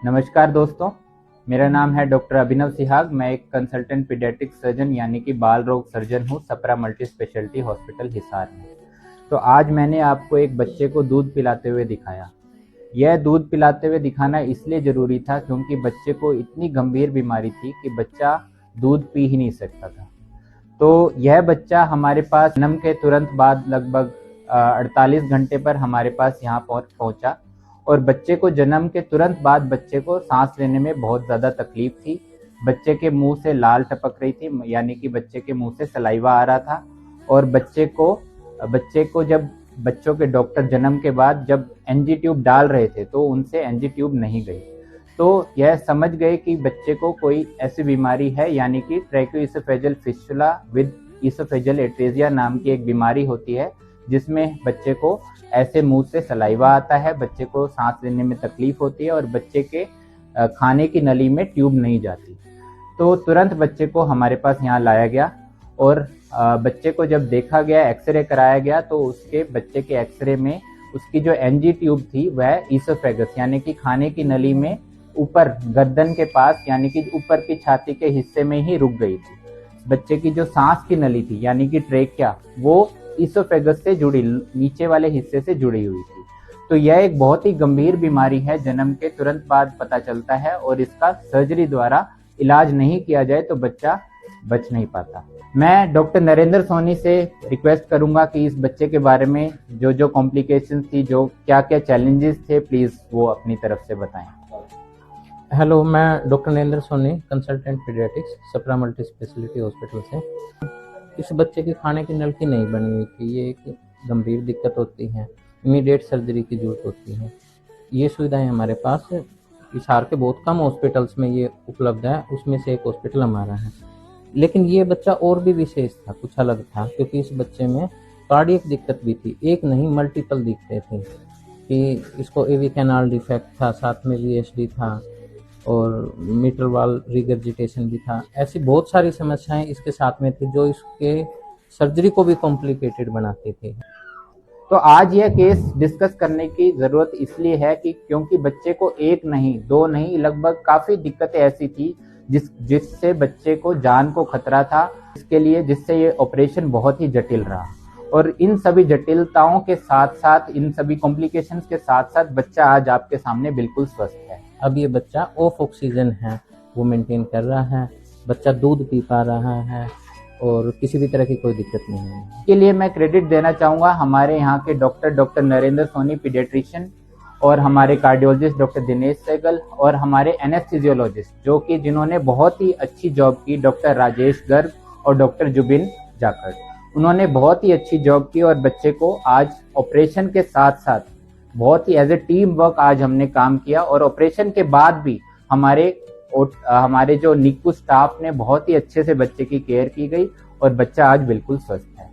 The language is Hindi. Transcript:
नमस्कार दोस्तों, मेरा नाम है डॉक्टर अभिनव सिहाग। मैं एक कंसल्टेंट पीडियाट्रिक सर्जन यानी कि बाल रोग सर्जन हूँ Sapra multi speciality hospital Hisar में। तो आज मैंने आपको एक बच्चे को दूध पिलाते हुए दिखाया। यह दूध पिलाते हुए दिखाना इसलिए ज़रूरी था क्योंकि बच्चे को इतनी गंभीर बीमारी थी कि बच्चा दूध पी ही नहीं सकता था। तो यह बच्चा हमारे पास जन्म के तुरंत बाद लगभग 48 घंटे पर हमारे पास यहाँ पहुँचा और बच्चे को जन्म के तुरंत बाद बच्चे को सांस लेने में बहुत ज़्यादा तकलीफ थी। बच्चे के मुंह से लाल टपक रही थी, यानी कि बच्चे के मुंह से सलाइवा आ रहा था। और बच्चे को जब बच्चों के डॉक्टर जन्म के बाद जब एनजी ट्यूब डाल रहे थे तो उनसे एनजी ट्यूब नहीं गई। तो यह समझ गए कि बच्चे को कोई ऐसी बीमारी है, यानी कि ट्रैकोइसोफेजियल फिस्टुला विद इसोफेजियल एट्रेजिया नाम की एक बीमारी होती है, जिसमें बच्चे को ऐसे मुंह से सलाइवा आता है, बच्चे को सांस लेने में तकलीफ होती है और बच्चे के खाने की नली में ट्यूब नहीं जाती। तो तुरंत बच्चे को हमारे पास यहाँ लाया गया और बच्चे को जब देखा गया, एक्सरे कराया गया, तो उसके बच्चे के एक्सरे में उसकी जो एनजी ट्यूब थी वह ईसोफेगस यानी कि खाने की नली में ऊपर गर्दन के पास यानी कि ऊपर की छाती के हिस्से में ही रुक गई थी। बच्चे की जो सांस की नली थी यानी कि ट्रेकिया, वो ईसोफेगस से जुड़ी, नीचे वाले हिस्से से जुड़ी हुई थी। तो यह एक बहुत ही गंभीर बीमारी है, जन्म के तुरंत बाद पता चलता है और इसका सर्जरी द्वारा इलाज नहीं किया जाए तो बच्चा बच नहीं पाता। मैं डॉक्टर नरेंद्र सोनी से रिक्वेस्ट करूंगा कि इस बच्चे के बारे में जो कॉम्प्लिकेशंस थी, जो क्या क्या चैलेंजेस थे, प्लीज वो अपनी तरफ से बताएं। हेलो, मैं doctor Narendra Soni, consultant paediatrics Sapra multi speciality hospital से। इस बच्चे की खाने की नलकी नहीं बनी हुई थी। ये एक गंभीर दिक्कत होती है, इमीडिएट सर्जरी की जरूरत होती है। ये सुविधाएं हमारे पास हिसार के बहुत कम हॉस्पिटल्स में ये उपलब्ध है, उसमें से एक हॉस्पिटल हमारा है। लेकिन ये बच्चा और भी विशेष था, कुछ अलग था, क्योंकि इस बच्चे में कार्डियक दिक्कत भी थी। एक नहीं, मल्टीपल दिखते थे कि इसको एवी कैनाल डिफेक्ट था, साथ में VSD था और मिट्रल वाल रिगर्जिटेशन भी था। ऐसी बहुत सारी समस्याएं इसके साथ में थी जो इसके सर्जरी को भी कॉम्प्लिकेटेड बनाते थे। तो आज यह केस डिस्कस करने की ज़रूरत इसलिए है कि क्योंकि बच्चे को एक नहीं, दो नहीं, लगभग काफ़ी दिक्कतें ऐसी थी जिससे बच्चे को जान को खतरा था, जिससे ये ऑपरेशन बहुत ही जटिल रहा। और इन सभी जटिलताओं के साथ साथ, इन सभी कॉम्प्लिकेशंस के साथ साथ बच्चा आज आपके सामने बिल्कुल स्वस्थ है। अब ये बच्चा ऑफ ऑक्सीजन है, वो मेंटेन कर रहा है, बच्चा दूध पी पा रहा है और किसी भी तरह की कोई दिक्कत नहीं है। इसके लिए मैं क्रेडिट देना चाहूँगा हमारे यहाँ के डॉक्टर नरेंद्र सोनी पीडियाट्रिशियन, और हमारे कार्डियोलॉजिस्ट डॉक्टर दिनेश सहगल, और हमारे एनेस्थीसियोलॉजिस्ट जिन्होंने बहुत ही अच्छी जॉब की, डॉक्टर राजेश गर्ग और डॉक्टर जुबिन जाखड़। उन्होंने बहुत ही अच्छी जॉब की और बच्चे को आज ऑपरेशन के साथ साथ बहुत ही एज ए टीम वर्क आज हमने काम किया। और ऑपरेशन के बाद भी हमारे जो निक्कू स्टाफ ने बहुत ही अच्छे से बच्चे की केयर की गई और बच्चा आज बिल्कुल स्वस्थ है।